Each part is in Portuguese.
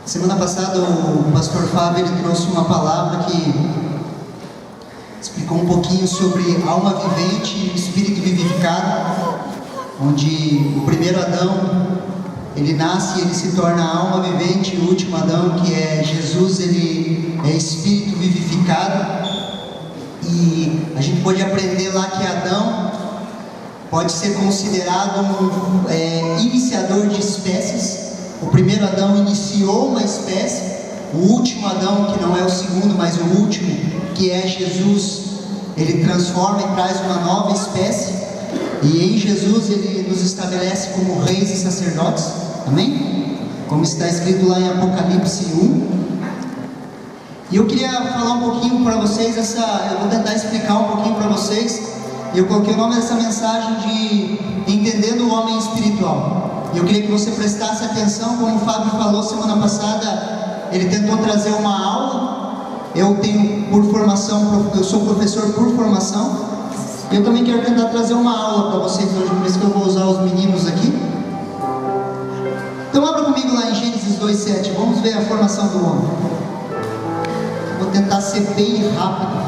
Semana passada o pastor Fábio ele trouxe uma palavra que explicou um pouquinho sobre alma vivente e espírito vivificado, onde o primeiro Adão ele nasce e ele se torna alma vivente, e o último Adão, que é Jesus, ele é espírito vivificado. E a gente pode aprender lá que Adão pode ser considerado um iniciador de espécies. O primeiro Adão iniciou uma espécie, o último Adão, que não é o segundo, mas o último, que é Jesus, ele transforma e traz uma nova espécie, e em Jesus ele nos estabelece como reis e sacerdotes, amém? Como está escrito lá em Apocalipse 1. E eu queria falar um pouquinho para vocês, eu vou tentar explicar um pouquinho para vocês. Eu coloquei o nome dessa mensagem de Entendendo o Homem Espiritual. E eu queria que você prestasse atenção, como o Fábio falou semana passada, ele tentou trazer uma aula. Eu sou professor por formação, e eu também quero tentar trazer uma aula para vocês hoje, por isso que eu vou usar os meninos aqui. Então abra comigo lá em Gênesis 2:7, vamos ver a formação do homem. Vou tentar ser bem rápido.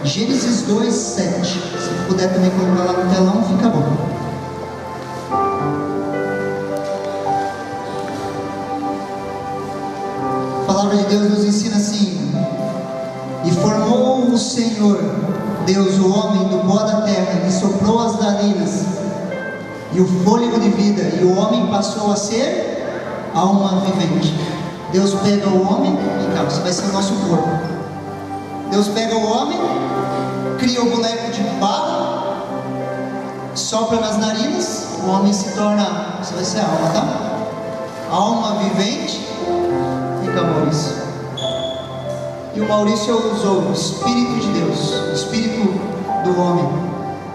Gênesis 2:7. Se puder também colocar lá no telão, fica bom. A palavra de Deus nos ensina assim: e formou o Senhor Deus o homem do pó da terra, e soprou as narinas e o fôlego de vida, e o homem passou a ser alma vivente. Deus pega o homem, e cá, você vai ser o nosso corpo. Deus pega o homem, cria o boneco de barro, sopra nas narinas, o homem se torna, você vai ser a alma, tá? Alma vivente. Fica Maurício. E o Maurício usou o Espírito de Deus, o Espírito do homem.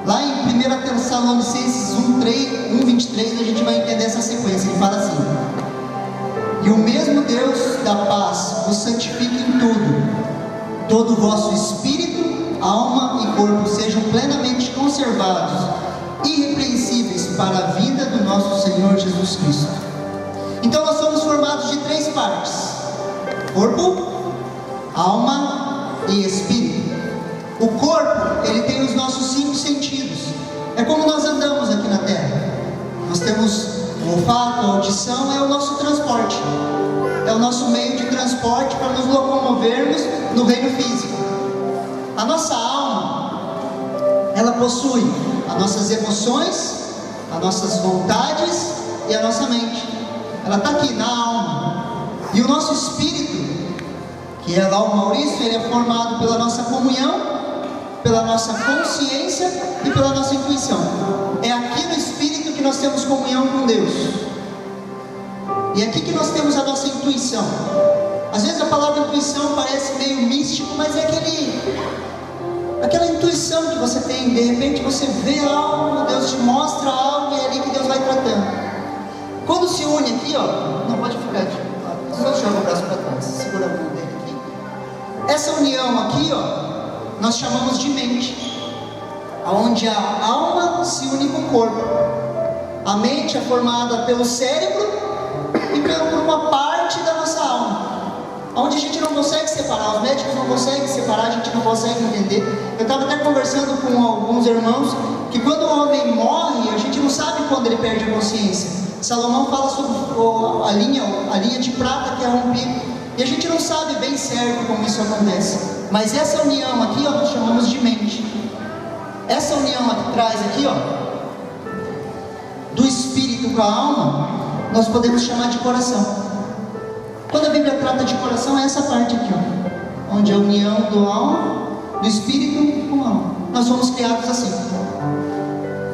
Lá em 1 Tessalonicenses 1:23 a gente vai entender essa sequência. Ele fala assim: e o mesmo Deus da paz vos santifique em tudo, todo o vosso espírito, alma e corpo sejam plenamente conservados, irrepreensíveis para a vida do nosso Senhor Jesus Cristo. Então nós somos formados de 3 partes: corpo, alma e espírito. O corpo, ele tem os nossos 5 sentidos. É como nós andamos aqui na terra. Nós temos o olfato, a audição, é o nosso transporte, é o nosso meio de transporte para nos locomovermos no reino físico. A nossa alma, ela possui as nossas emoções, as nossas vontades e a nossa mente. Ela está aqui na alma. E o nosso espírito, que é lá o Maurício, ele é formado pela nossa comunhão, pela nossa consciência e pela nossa intuição. É aqui no espírito que nós temos comunhão com Deus. E é aqui que nós temos a nossa intuição. Às vezes a palavra intuição parece meio místico, mas é aquela intuição que você tem. De repente você vê algo, Deus te mostra algo, e é ali que Deus vai tratando. Quando se une aqui, ó, não pode ficar aqui, só joga o braço para trás, segura a mão dele aqui. Essa união aqui, ó, nós chamamos de mente, onde a alma se une com o corpo. A mente é formada pelo cérebro e por uma parte da nossa alma, onde a gente não consegue separar, os médicos não conseguem separar, a gente não consegue entender. Eu estava até conversando com alguns irmãos, que quando o homem morre, a gente não sabe quando ele perde a consciência. Salomão fala sobre a linha de prata que é rompida, e a gente não sabe bem certo como isso acontece. Mas essa união aqui, ó, nós chamamos de mente. Essa união atrás aqui, ó, do espírito com a alma, nós podemos chamar de coração. Quando a Bíblia trata de coração, é essa parte aqui, ó, onde é a união do espírito com a alma. Nós fomos criados assim.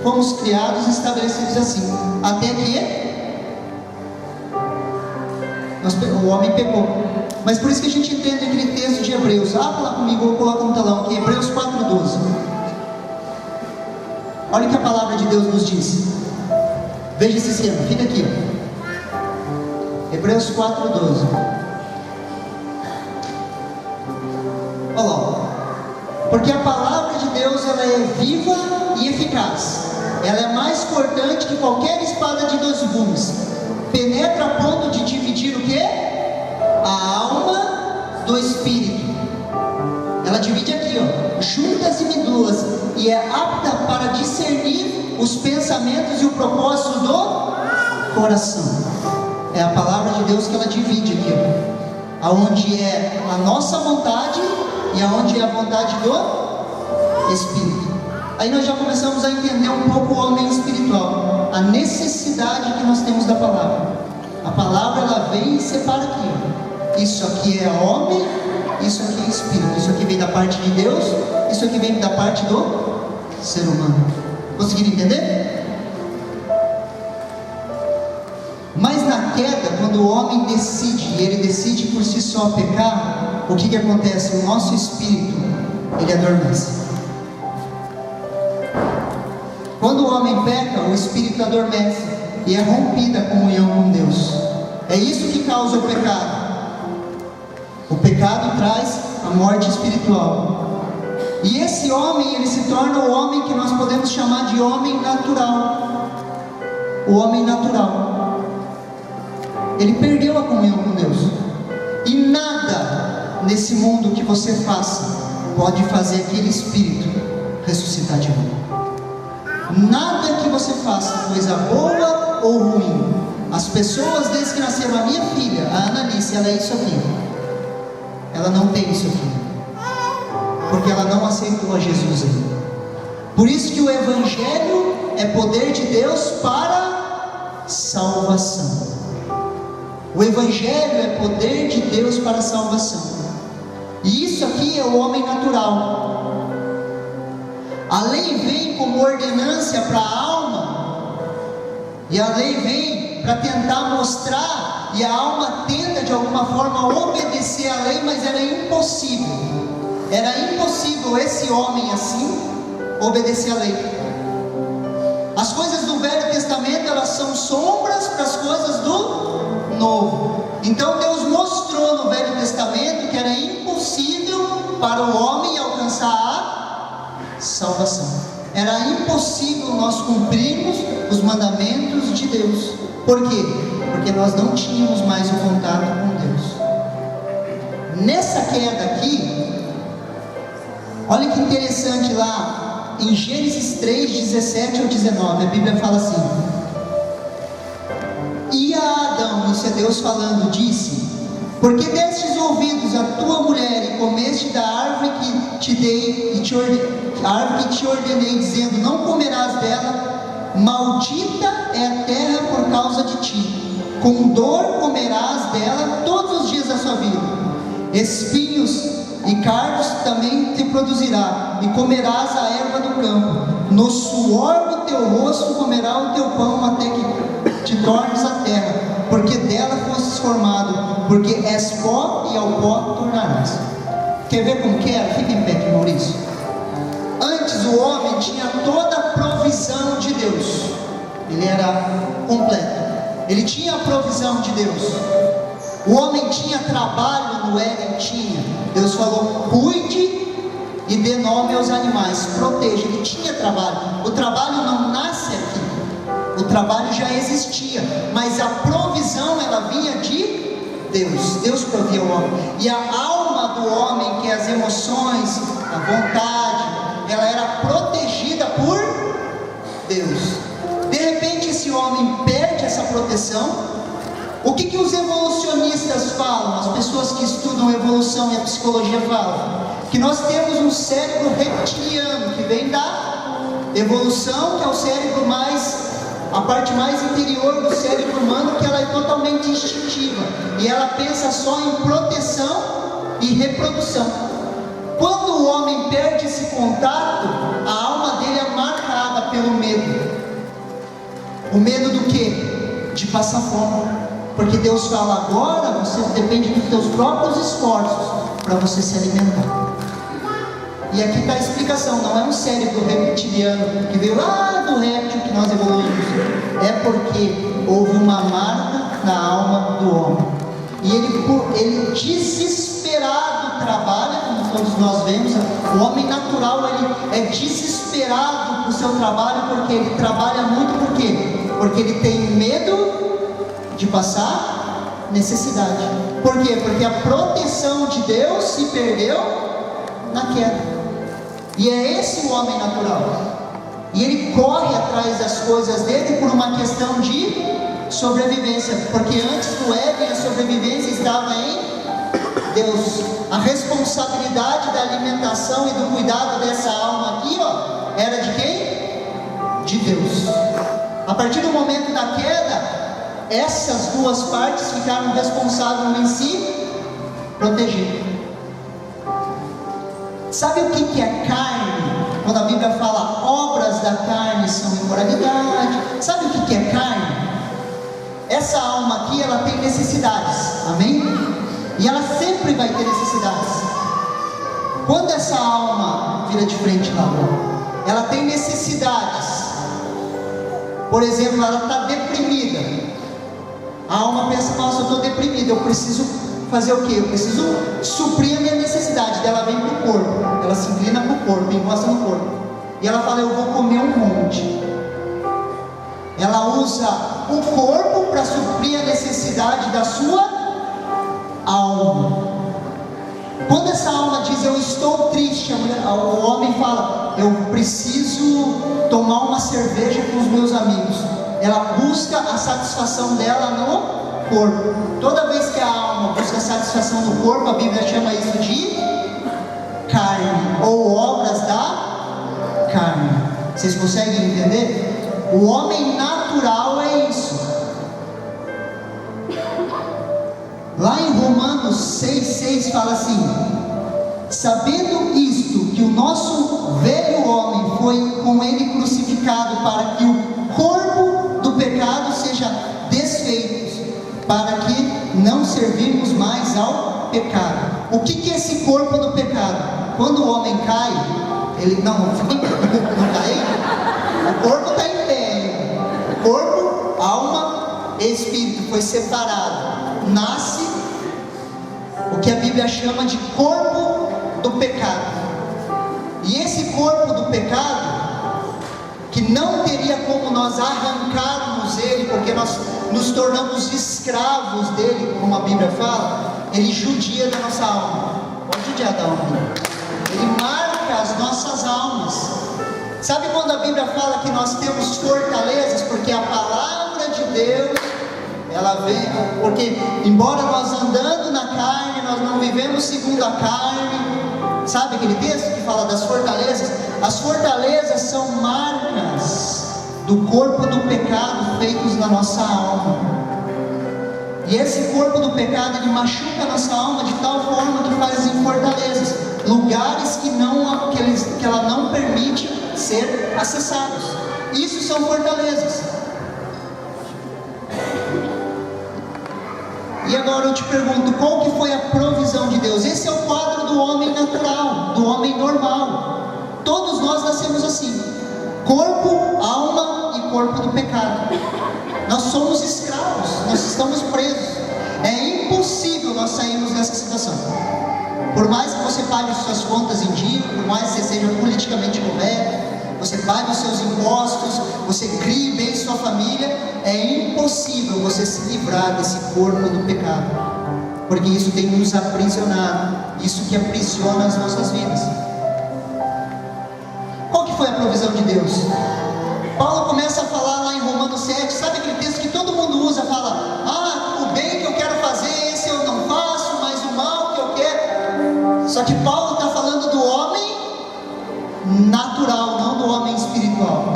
Fomos criados e estabelecidos assim. Até que o homem pecou. Mas por isso que a gente entende aquele texto de Hebreus. Abra lá comigo, eu coloco no telão aqui, Hebreus 4:12. Olha o que a palavra de Deus nos diz. Veja esse esquema, fica aqui, ó. Hebreus 4:12. Olha lá. Porque a palavra de Deus, ela é viva e eficaz. ela é mais cortante que qualquer espada de 2 gumes, penetra a ponto de dividir o quê? A alma do espírito. Ela divide aqui, ó, juntas e medulas, e é apta para discernir os pensamentos e o propósito do coração. É a palavra de Deus que ela divide aqui, ó, aonde é a nossa vontade e aonde é a vontade do Espírito. Aí nós já começamos a entender um pouco o homem espiritual, a necessidade que nós temos da palavra. A palavra, ela vem e separa aqui, ó. Isso aqui é homem, isso aqui é espírito. Isso aqui vem da parte de Deus, isso aqui vem da parte do ser humano. Conseguiram entender? Mas na queda, quando o homem decide, e ele decide por si só pecar, o que acontece? O nosso espírito, ele adormece. Quando o homem peca, o espírito adormece e é rompida a comunhão com Deus. É isso que causa o pecado. O pecado traz a morte espiritual. E esse homem, ele se torna o homem que nós podemos chamar de homem natural. O homem natural. Ele perdeu a comunhão com Deus. E nada nesse mundo que você faça pode fazer aquele espírito ressuscitar de novo. Nada que você faça, coisa boa ou ruim. As pessoas, desde que nasceram, a minha filha, a Analice, ela é isso aqui. Ela não tem isso aqui, porque ela não aceitou a Jesus ainda. Por isso que o Evangelho é poder de Deus para salvação. O Evangelho é poder de Deus para salvação. E isso aqui é o homem natural. A lei vem como ordenância para a alma, e a lei vem para tentar mostrar, e a alma tenta de alguma forma obedecer a lei, mas era impossível. Era impossível esse homem assim obedecer a lei. As coisas do Velho Testamento, elas são sombras para as coisas do Novo. Então Deus mostrou no Velho Testamento que era impossível para o homem alcançar a salvação. Era impossível nós cumprirmos os mandamentos de Deus. Por quê? Porque nós não tínhamos mais o contato com Deus. Nessa queda aqui, olha que interessante lá em Gênesis 3, 17 ao 19, a Bíblia fala assim: e a Adão, isso é Deus falando, disse: porque destes ouvidos a tua mulher e comeste da árvore que te dei, a árvore que te ordenei, dizendo: não comerás dela, maldita é a terra por causa de ti, com dor comerás dela todos os dias da sua vida, espinhos e cardos também te produzirá, e comerás a erva do campo, no suor do teu rosto comerá o teu pão, até que te tornes a terra, porque dela fostes formado, porque és pó e ao pó tornarás. Quer ver como que era? Fica em pé aqui, Maurício. Antes o homem tinha toda a provisão de Deus, ele era completo, ele tinha a provisão de Deus. O homem tinha trabalho no Éden, tinha. Deus falou: cuide e dê nome aos animais, proteja. Ele tinha trabalho. O trabalho não nasce aqui, o trabalho já existia, mas a provisão, ela vinha de Deus. Deus provia o homem. E a alma do homem, que é as emoções, a vontade, ela era protegida por Deus. De repente esse homem perde essa proteção. O que os evolucionistas falam? As pessoas que estudam evolução e a psicologia falam que nós temos um cérebro reptiliano, que vem da evolução, que é o cérebro mais, a parte mais interior do cérebro humano, que ela é totalmente instintiva, e ela pensa só em proteção e reprodução. Quando o homem perde esse contato, a alma dele é marcada pelo medo. O medo do quê? De passar fome. Porque Deus fala: agora você depende dos teus próprios esforços para você se alimentar. E aqui está a explicação. Não é um cérebro reptiliano que veio lá do réptil que nós evoluímos. É porque houve uma marca na alma do homem. E ele desesperado trabalha, como todos nós vemos. O homem natural, ele é desesperado desesperado para o seu trabalho, porque ele trabalha muito, por quê? Porque ele tem medo de passar necessidade. Por quê? Porque a proteção de Deus se perdeu na queda. E é esse o homem natural. E ele corre atrás das coisas dele por uma questão de sobrevivência. Porque antes do Éden, a sobrevivência estava em Deus. A responsabilidade da alimentação e do cuidado dessa alma aqui, ó, era de quem? De Deus. A partir do momento da queda, essas duas partes ficaram responsáveis em si proteger. Sabe o que é carne? Quando a Bíblia fala obras da carne são imoralidade. Sabe o que é carne? Essa alma aqui, ela tem necessidades, amém? E ela sempre vai ter necessidades. Quando essa alma vira de frente lá, ela tem necessidades. Por exemplo, ela está deprimida. A alma pensa: nossa, eu estou deprimida, eu preciso fazer o quê? Eu preciso suprir a minha necessidade. Ela vem para o corpo, ela se inclina para o corpo, encosta no corpo, e ela fala: eu vou comer um monte. Ela usa o corpo para suprir a necessidade da sua alma. Quando essa alma diz: eu estou triste, o homem fala: eu preciso tomar uma cerveja com os meus amigos. Ela busca a satisfação dela no corpo. Toda vez que a alma busca a satisfação no corpo, a Bíblia chama isso de carne, ou obras da carne. Vocês conseguem entender? O homem natural é isso. Lá em Romanos 6,6 fala assim: sabendo isto, que o nosso velho homem foi com ele crucificado, para que o corpo do pecado seja desfeito, para que não servirmos mais ao pecado. O que é esse corpo do pecado? Quando o homem cai, ele não cai, o corpo está em pé, o corpo, alma e espírito foi separado. Nasce o que a Bíblia chama de corpo do pecado. E esse corpo do pecado, que não teria como nós arrancarmos ele, porque nós nos tornamos escravos dele, como a Bíblia fala, ele judia da nossa alma. Pode judiar da alma. Ele marca as nossas almas. Sabe quando a Bíblia fala que nós temos fortalezas? Porque a palavra de Deus, ela vem, porque embora nós andando na carne, nós não vivemos segundo a carne. Sabe aquele texto que fala das fortalezas? As fortalezas são marcas do corpo do pecado feitos na nossa alma. E esse corpo do pecado, ele machuca a nossa alma de tal forma que fazem fortalezas, lugares que ela não permite ser acessados. Isso são fortalezas. E agora eu te pergunto, qual que foi a provisão de Deus? Esse é o quadro do homem natural, do homem normal. Todos nós nascemos assim: corpo, alma e corpo do pecado. Nós somos escravos, nós estamos presos. É impossível nós sairmos dessa situação. Por mais que você pague suas contas em dia, por mais que você seja politicamente correto, você pague os seus impostos, você crie bem sua família, é impossível você se livrar desse corpo do pecado, porque isso tem nos aprisionado, isso que aprisiona as nossas vidas. Qual que foi a provisão de Deus? Paulo começa a falar lá em Romanos 7, sabe aquele texto que todo mundo usa, fala: o bem que eu quero fazer, esse eu não faço, mas o mal que eu quero. Só que Paulo está falando do homem natural, não do homem espiritual.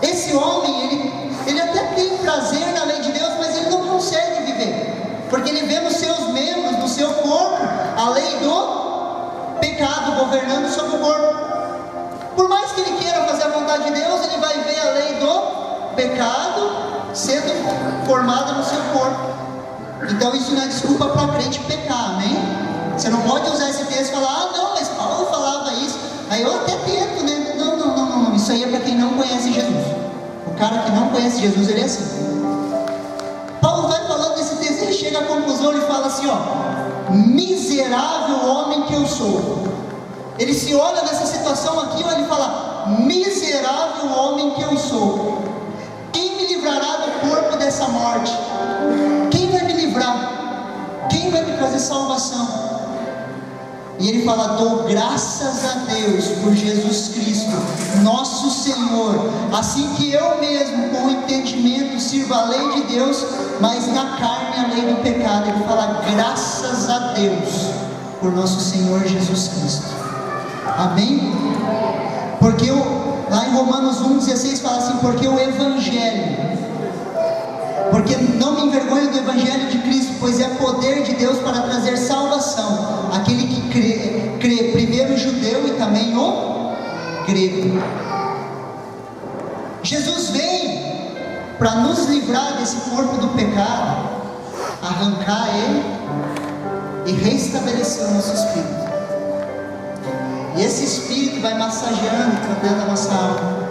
Esse homem, ele até tem prazer na lei de Deus, mas ele não consegue viver, porque ele vê nos seus membros, no seu corpo, a lei do pecado governando sobre o corpo. Por mais que ele queira fazer a vontade de Deus, ele vai ver a lei do pecado sendo formada no seu corpo. Então isso não é desculpa para crente pecar, amém? Você não pode usar esse texto e falar: não, mas Paulo falava isso. Aí eu até tento, né? Não, isso aí é para quem não conhece Jesus. O cara que não conhece Jesus, ele é assim. Paulo vai falando desse texto, ele chega à conclusão, ele fala assim: miserável homem que eu sou. Ele se olha nessa situação aqui, ele fala: miserável homem que eu sou, quem me livrará do corpo dessa morte? Quem vai me livrar? Quem vai me trazer salvação? E ele fala: dou graças a Deus por Jesus Cristo, nosso Senhor, assim que eu mesmo com o entendimento sirvo a lei de Deus, mas na carne a lei do pecado. Ele fala: graças a Deus por nosso Senhor Jesus Cristo. Amém? Porque lá em Romanos 1,16 fala assim: porque o Evangelho, porque não me envergonho do Evangelho de Cristo, pois é poder de Deus para trazer salvação àquele que crê, primeiro o judeu e também o grego. Jesus vem para nos livrar desse corpo do pecado, arrancar ele e restabelecer o nosso espírito. E esse espírito vai massageando dentro da nossa alma.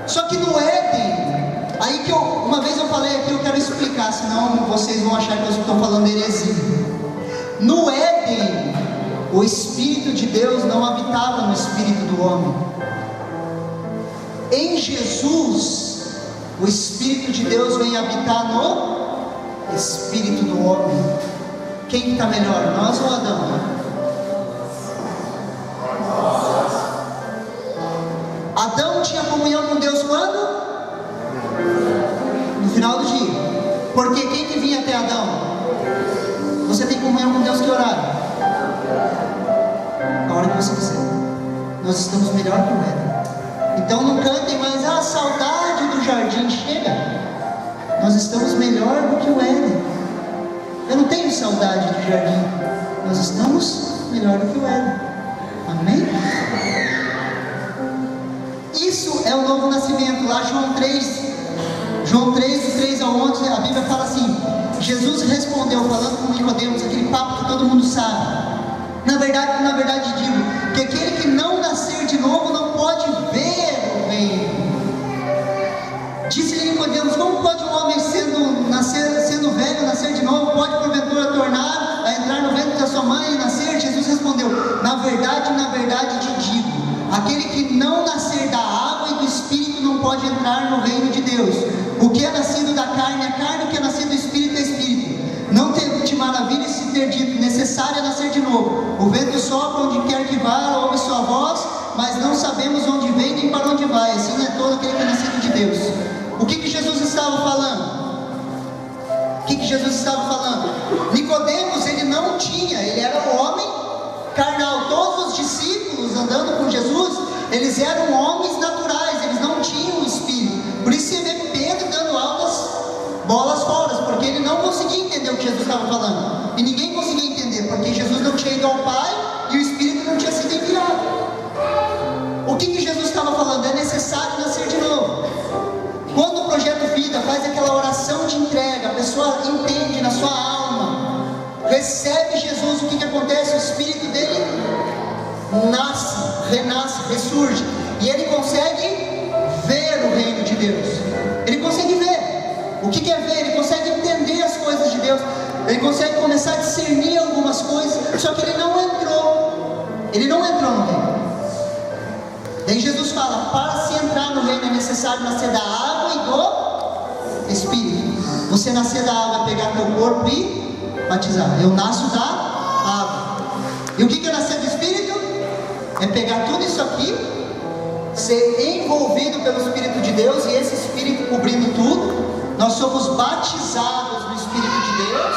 Só que no Éden, aí que uma vez eu falei aqui, eu quero explicar, senão vocês vão achar que eu estou falando heresia. No Éden, o Espírito de Deus não habitava no espírito do homem. Em Jesus, o Espírito de Deus vem habitar no espírito do homem. Quem está melhor, nós ou Adão? Adão tinha comunhão com Deus quando? No final do dia. Porque quem que vinha até Adão? Você tem comunhão com Deus que horário? A hora que você quiser. Nós estamos melhor que o Éden. Então não cantem mais: a saudade do jardim. Chega. Nós estamos melhor do que o Éden. Eu não tenho saudade do jardim. Nós estamos melhor do que o Éden. Amém? Isso é o novo nascimento. Lá João 3, do 3 ao 11, a Bíblia fala assim: Jesus respondeu, falando com Nicodemos, aquele papo que todo mundo sabe: na verdade digo, que aquele que não nascer de novo não pode ver o reino. Disse-lhe Nicodemos: como pode um homem sendo velho nascer de novo? Pode porventura tornar a entrar no ventre da sua mãe e nascer? Jesus respondeu: na verdade te digo, aquele que não nascer da água e do Espírito não pode entrar no reino de Deus. O que é nascido da carne é carne, o que é nascido do Espírito é Espírito. Não te maravilhe se ter dito: necessário é nascer de novo. O vento sopra onde quer que vá, ouve sua voz, mas não sabemos onde vem nem para onde vai. Assim não é todo aquele que é nascido de Deus. O que Jesus estava falando? Jesus estava falando? Nicodemos, ele não tinha, ele era um homem carnal. Todos os discípulos andando com Jesus, eles eram homens naturais, eles não tinham o Espírito. Por isso você vê Pedro dando altas bolas fora, porque ele não conseguia entender o que Jesus estava falando. E ninguém conseguia entender, porque Jesus não tinha ido ao Pai e o Espírito não tinha sido enviado. O que Jesus estava falando? É necessário nascer de novo. Quando o Projeto Vida faz aquela oração de entrega, a pessoa entende na sua alma, recebe Jesus, o que acontece? O Espírito dele nasce, renasce, ressurge, e ele consegue ver o reino de Deus. Ele consegue ver. O que é ver? Ele consegue entender as coisas de Deus. Ele consegue começar a discernir algumas coisas. Só que ele não entrou. Ele não entrou no reino. Daí Jesus fala: para se entrar no reino é necessário nascer da água e do Espírito. Você nascer da água é pegar teu corpo e batizar. Eu nasço da água. E o que é nascer do Espírito? É pegar tudo isso aqui, ser envolvido pelo Espírito de Deus, e esse Espírito cobrindo tudo. Nós somos batizados no Espírito de Deus,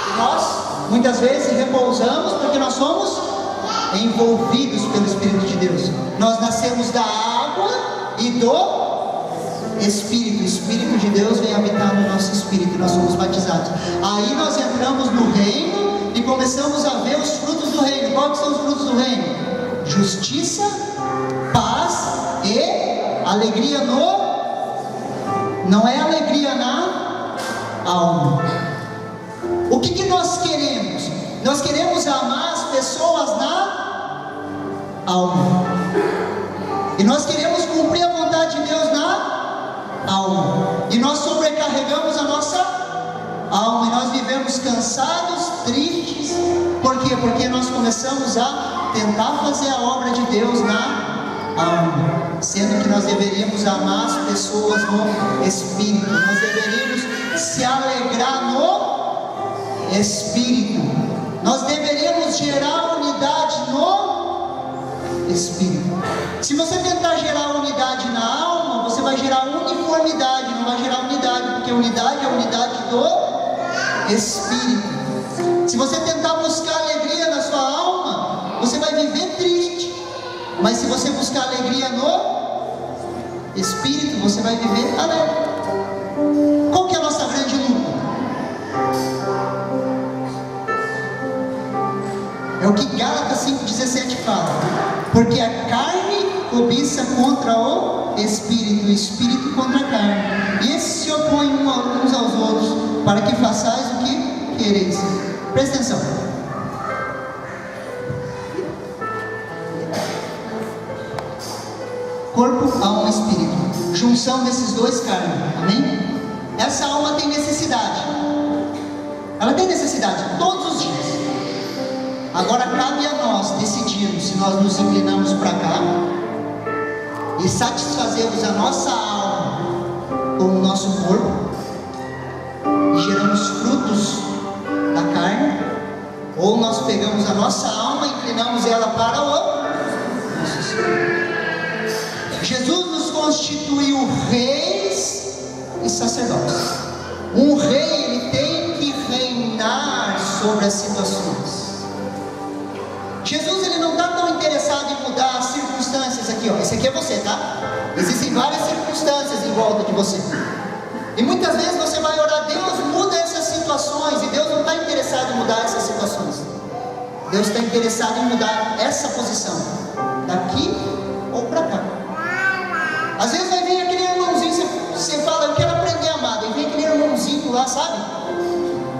e nós muitas vezes repousamos porque nós somos envolvidos pelo Espírito de Deus. Nós nascemos da água e do Espírito. O Espírito de Deus vem habitar no nosso espírito e nós somos batizados. Aí nós entramos no reino e começamos a ver os frutos do reino. Quais são os frutos do reino? Justiça, paz e alegria no... Não é alegria na alma. O que nós queremos? Nós queremos amar as pessoas na alma. E nós queremos cumprir a vontade de Deus na alma. E nós sobrecarregamos a nossa alma. E nós vivemos cansados, tristes. Por quê? Porque nós começamos a tentar fazer a obra de Deus na alma, sendo que nós deveríamos amar as pessoas no Espírito, nós deveríamos se alegrar no Espírito, nós deveríamos gerar unidade no Espírito. Se você tentar gerar unidade na alma, você vai gerar uniformidade, não vai gerar unidade, porque unidade é a unidade do Espírito. Se você tentar buscar alegria na sua alma, você vai viver triste. Mas se você buscar alegria no Espírito, você vai viver alegre. Qual que é a nossa grande luta? É o que Gálatas 5,17 fala. Porque a carne cobiça contra o Espírito, o Espírito contra a carne. E esses se opõem uns aos outros, para que façais o que quereis. Presta atenção. Corpo, alma e espírito. Junção desses dois carnes. Amém? Essa alma tem necessidade. Ela tem necessidade todos os dias. Agora cabe a nós decidirmos se nós nos inclinamos para cá e satisfazemos a nossa alma com o nosso corpo e geramos frutos da carne, ou nós pegamos a nossa alma e inclinamos ela para o nosso espírito. Jesus nos constituiu reis e sacerdotes. Um rei, ele tem que reinar sobre as situações. Jesus, ele não está tão interessado em mudar as circunstâncias aqui, ó. Esse aqui é você, tá? Existem várias circunstâncias em volta de você. E muitas vezes você vai orar, Deus muda essas situações, e Deus não está interessado em mudar essas situações. Deus está interessado em mudar essa posição, daqui ou para cá. Às vezes vai vir aquele irmãozinho, você fala, eu quero aprender a amar, e vem aquele irmãozinho lá, sabe?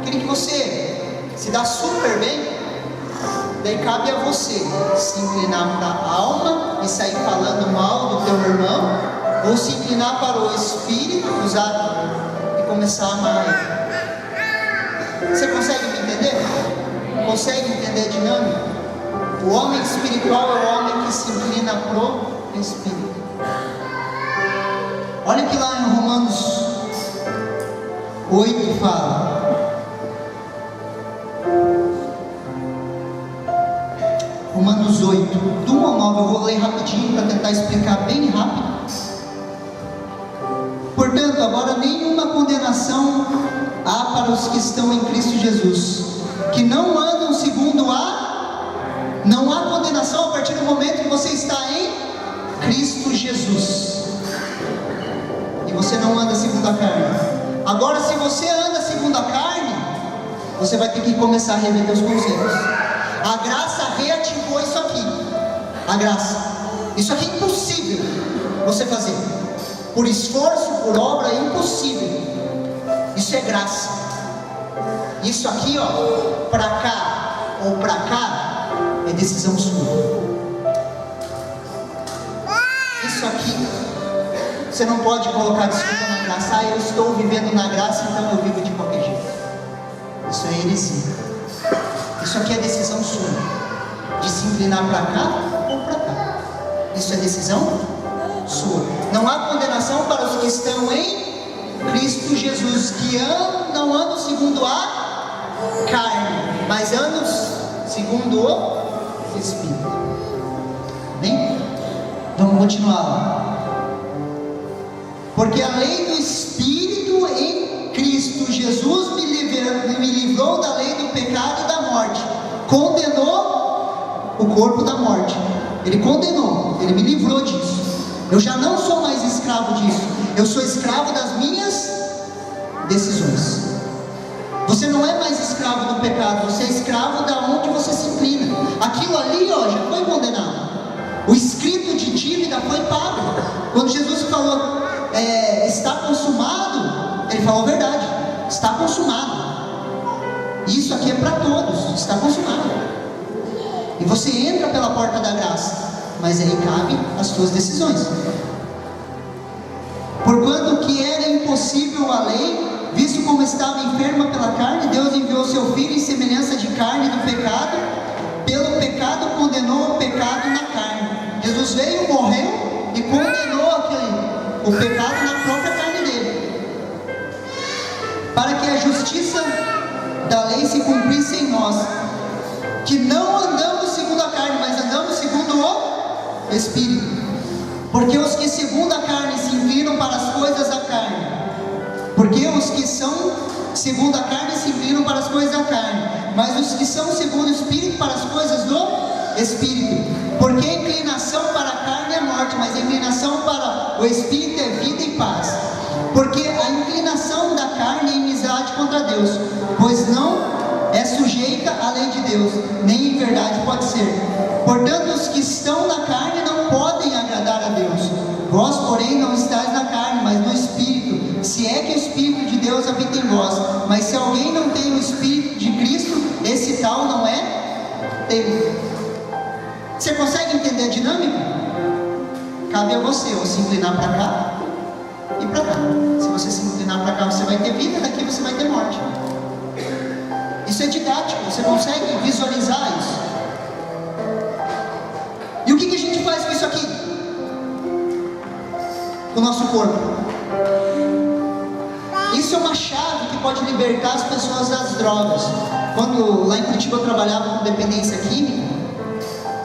Aquele que você se dá super bem. Daí cabe a você se inclinar para a alma e sair falando mal do teu irmão, ou se inclinar para o Espírito, usar e começar a amar ele. Você consegue me entender? Consegue entender a dinâmica? O homem espiritual é o homem que se inclina para o Espírito. Olha que lá em Romanos 8 fala. Romanos 8, do 1 ao 9, eu vou ler rapidinho para tentar explicar bem rápido. Portanto, agora nenhuma condenação há para os que estão em Cristo Jesus, que não andam segundo não há condenação a partir do momento que você está em Cristo Jesus, e você não anda segundo a carne. Agora, se você anda segundo a carne, você vai ter que começar a rever seus conceitos. A graça reativou isso aqui. A graça. Isso aqui é impossível você fazer. Por esforço, por obra, é impossível. Isso é graça. Isso aqui, ó, para cá ou para cá, é decisão sua. Isso aqui, você não pode colocar desculpa na graça. Ah, eu estou vivendo na graça, então eu vivo de qualquer jeito. Isso é heresia. Isso aqui é decisão sua, de se inclinar para cá ou para cá. Isso é decisão sua. Não há condenação para os que estão em Cristo Jesus, que não andam segundo a carne, mas andam segundo o Espírito. Bem? Vamos continuar. Porque a lei do Espírito em Cristo Jesus me livrou da lei do pecado e da morte. Condenou o corpo da morte. Ele condenou, ele me livrou disso. Eu já não sou mais escravo disso. Eu sou escravo das minhas decisões. Você não é mais escravo do pecado, você é escravo da onde você se inclina. Aquilo ali, ó, já foi condenado. O escrito de dívida foi pago. Quando Jesus falou, está consumado, ele falou a verdade. Está consumado. Isso aqui é para todos. Está consumado. E você entra pela porta da graça, mas aí cabe as suas decisões. Porquanto que era impossível a lei, visto como estava enferma pela carne, Deus enviou seu Filho em semelhança de carne do pecado, pelo pecado condenou o pecado na carne. Jesus veio, morreu e condenou o pecado na própria carne dele, para que a justiça da lei se cumprisse em nós, que não andamos segundo a carne, mas andamos segundo o Espírito. Porque os que segundo a carne se inclinam para as coisas da carne, porque os que são segundo a carne se inclinam para as coisas da carne, mas os que são segundo o Espírito para as coisas do Espírito. Porque a inclinação para a carne é morte, mas a inclinação para o Espírito é vida e paz. Porque a inclinação da carne é inimizade contra Deus, pois não é sujeita à lei de Deus, nem em verdade pode ser. Portanto, os que estão na carne não podem agradar a Deus. Vós, porém, não estáis na carne, mas no Espírito, se é que o Espírito de Deus habita em vós. Mas se alguém não tem o Espírito de Cristo, esse tal não é dele. Você consegue entender a dinâmica? Cabe a você ou se inclinar para cá e para cá. Se você se inclinar para cá, você vai ter vida, daqui você vai ter morte. Isso é didático, você consegue visualizar isso. E o que a gente faz com isso aqui? Com o nosso corpo. Isso é uma chave que pode libertar as pessoas das drogas. Quando lá em Curitiba eu trabalhava com dependência química,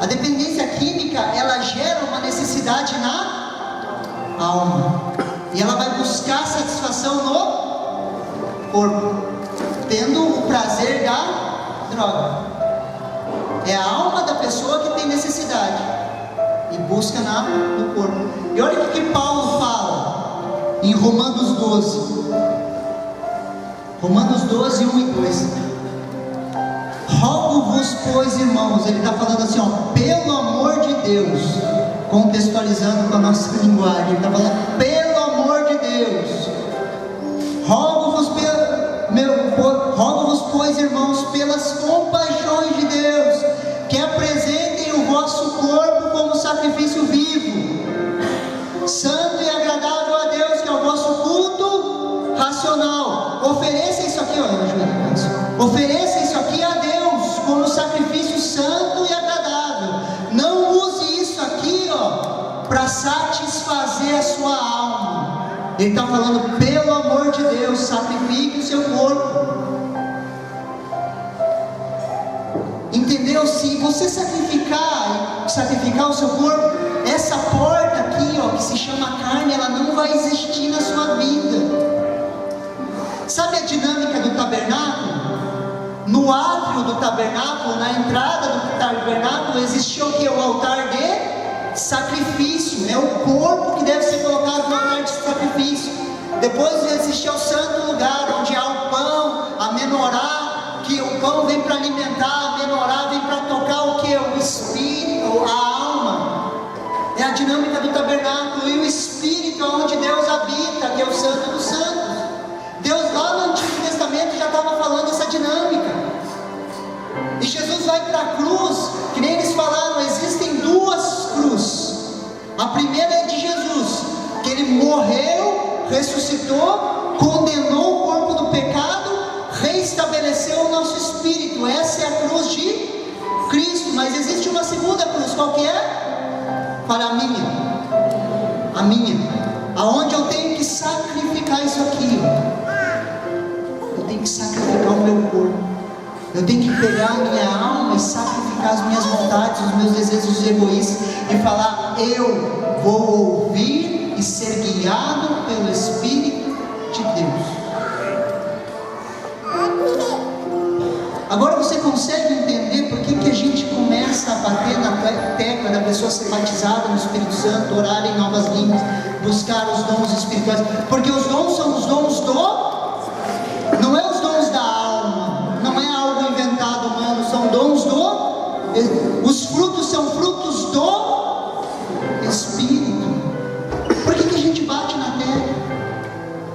a dependência química, ela gera uma necessidade na alma, e ela vai buscar satisfação no corpo, tendo o prazer da droga. É a alma da pessoa que tem necessidade e busca no corpo. E olha o que Paulo fala em Romanos 12. Romanos 12, 1 e 2. Rogo-vos, pois, irmãos, ele está falando assim, ó, pelo amor de Deus, contextualizando com a nossa linguagem, ele está falando, pelo amor de Deus, rogo-vos, pois, irmãos, pelas compaixões de Deus, que apresentem o vosso corpo como sacrifício vivo, santo e agradável a Deus, que é o vosso culto racional. Ofereça isso aqui, ó, ofereça isso aqui a Deus como sacrifício santo e agradável. Não use isso aqui, ó, para satisfazer a sua alma. Ele está falando, pelo amor de Deus, sacrifique o seu corpo. Entendeu? Se você sacrificar o seu corpo, essa porta aqui, ó, que se chama carne, ela não vai existir na sua vida. Sabe a dinâmica do tabernáculo? No átrio do tabernáculo, na entrada do tabernáculo, existia o que? O altar de sacrifício. É o corpo que deve ser colocado no altar de sacrifício. Depois existia o santo lugar, onde há o pão, a menorá, que o pão vem para alimentar, a menorá vem para tocar o que? O espírito, a alma. É a dinâmica do tabernáculo. E o espírito é onde Deus habita, que é o santo dos santos. Deus lá no Antigo Testamento já estava falando essa dinâmica. E Jesus vai para a cruz, que nem eles falaram, existem duas cruzes. A primeira é de Jesus, que ele morreu, ressuscitou, condenou o corpo do pecado, reestabeleceu o nosso espírito. Essa é a cruz de Cristo. Mas existe uma segunda cruz, qual que é? Para a minha, aonde eu tenho que sacrificar isso aqui, ó. Eu tenho que sacrificar o meu corpo. Eu tenho que pegar a minha alma e sacrificar as minhas vontades, os meus desejos egoístas, e falar, eu vou ouvir e ser guiado pelo Espírito de Deus. Agora você consegue entender por que a gente começa a bater na tecla da pessoa ser batizada no Espírito Santo, orar em novas línguas, buscar os dons espirituais? Porque os dons são os dons não é os dons da alma, não é algo inventado humano, são dons os frutos são frutos do Espírito. Por que a gente bate na tecla?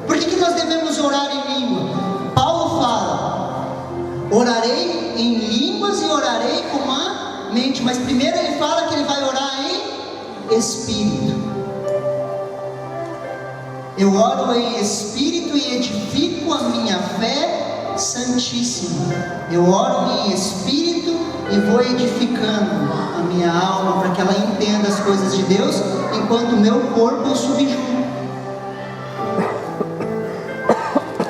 Por que nós devemos orar em língua? Paulo fala, orarei em línguas e orarei com a mente, mas primeiro ele fala que ele vai orar em Espírito. Eu oro em Espírito e edifico a minha fé santíssima. Eu oro em Espírito e vou edificando a minha alma para que ela entenda as coisas de Deus, enquanto o meu corpo eu subjugo.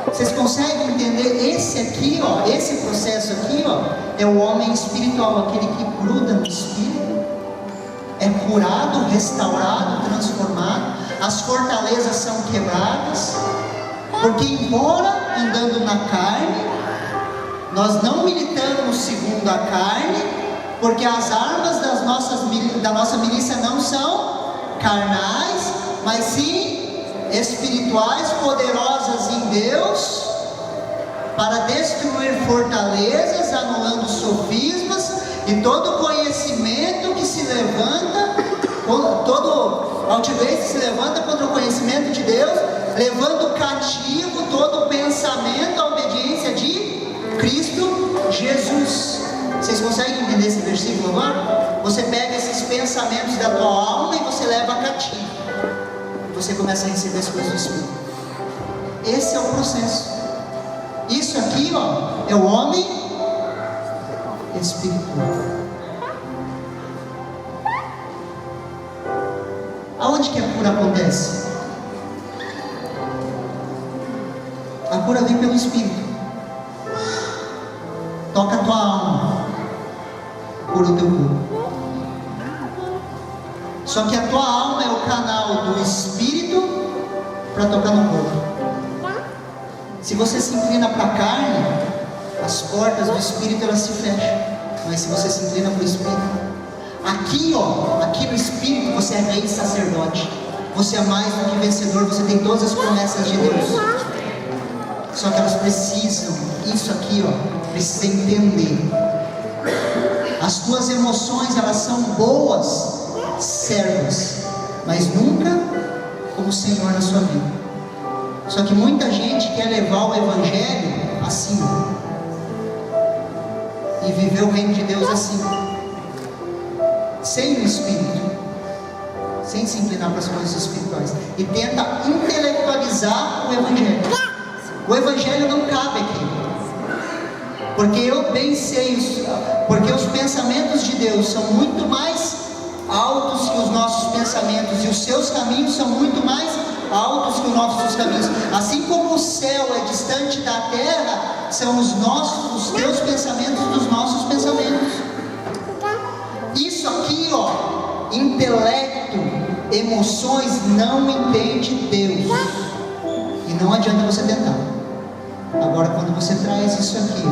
Vocês conseguem entender? Esse aqui, ó, esse processo aqui, ó, é o homem espiritual, aquele que gruda no Espírito, é curado, restaurado, transformado, as fortalezas são quebradas, porque embora andando na carne, nós não militamos segundo a carne, porque as armas da nossa milícia não são carnais, mas sim espirituais, poderosas em Deus, para destruir fortalezas, anulando sofismas e todo conhecimento que se levanta, todo altivez que se levanta contra o conhecimento de Deus, levando cativo todo pensamento à obediência de Cristo Jesus. Vocês conseguem entender esse versículo agora? Você pega esses pensamentos da tua alma e você leva cativo. Você começa a receber as coisas do Espírito. Esse é o processo. Isso aqui, ó, é o homem espiritual. Aonde que a cura acontece? A cura vem pelo Espírito. Toca a tua alma, cura o teu corpo. Só que a tua alma é o canal do Espírito para tocar no corpo. Se você se inclina para a carne, as portas do Espírito elas se fecham. Mas se você se inclina para o Espírito, aqui, ó, aqui no Espírito você é rei e sacerdote. Você é mais do que vencedor. Você tem todas as promessas de Deus. Só que elas precisam, isso aqui, ó, precisa entender. As tuas emoções elas são boas servas, mas nunca como Senhor na sua vida. Só que muita gente quer levar o Evangelho assim e viver o reino de Deus assim, sem o Espírito, sem se inclinar para as coisas espirituais, e tenta intelectualizar o Evangelho. O Evangelho não cabe aqui, porque eu bem sei isso, porque os pensamentos de Deus são muito mais altos que os nossos pensamentos, e os seus caminhos são muito mais altos que os nossos caminhos. Assim como o céu é distante da terra, são os teus pensamentos dos nossos pensamentos. Isso aqui, ó, intelecto, emoções, não entende Deus, e não adianta você tentar. Agora, quando você traz isso aqui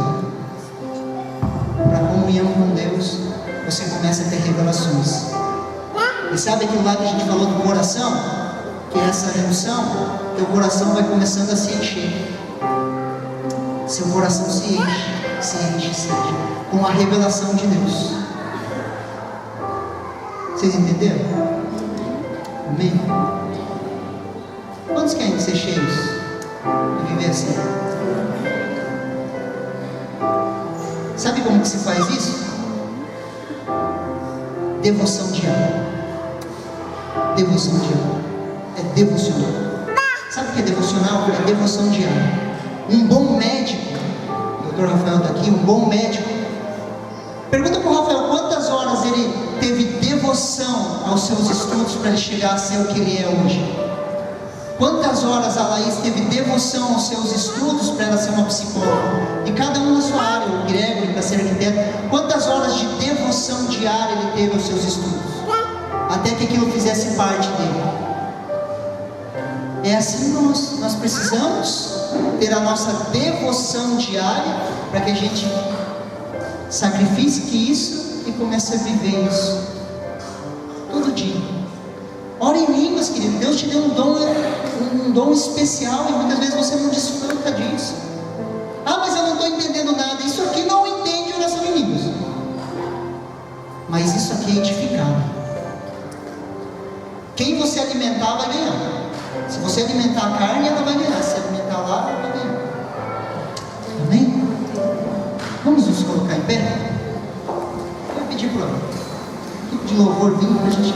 para comunhão com Deus, você começa a ter revelações. E sabe aquilo lá que a gente falou do coração? Que é essa redução, teu coração vai começando a se encher. Seu coração se enche com a revelação de Deus. Vocês entenderam? Amém? Quantos querem ser cheios e viver assim? Sabe como que se faz isso? Devoção diária. Devoção diária. É devocional. Sabe o que é devocional? É devoção diária. Um bom médico, o Dr. Rafael está aqui, um bom médico, pergunta para o Rafael quantas horas ele teve devoção aos seus estudos para ele chegar a ser o que ele é hoje. Quantas horas a Laís teve devoção aos seus estudos para ela ser uma psicóloga? E cada um na sua área, o Gregory para ser arquiteto, quantas horas de devoção diária ele teve aos seus estudos? Até que aquilo fizesse parte dele. É assim que nós precisamos ter a nossa devoção diária, para que a gente sacrifique isso e comece a viver isso todo dia. Ora em línguas, querido. Deus te deu um dom especial, e muitas vezes você não desfruta disso. Ah, mas eu não estou entendendo nada. Isso aqui não entende oração em línguas, mas isso aqui é edificado. Quem você alimentar vai ganhar. Se você alimentar a carne, ela vai ganhar. Se alimentar lá, ela vai ganhar. Amém? Vamos nos colocar em pé? Eu vou pedir para a equipe de louvor vir para a gente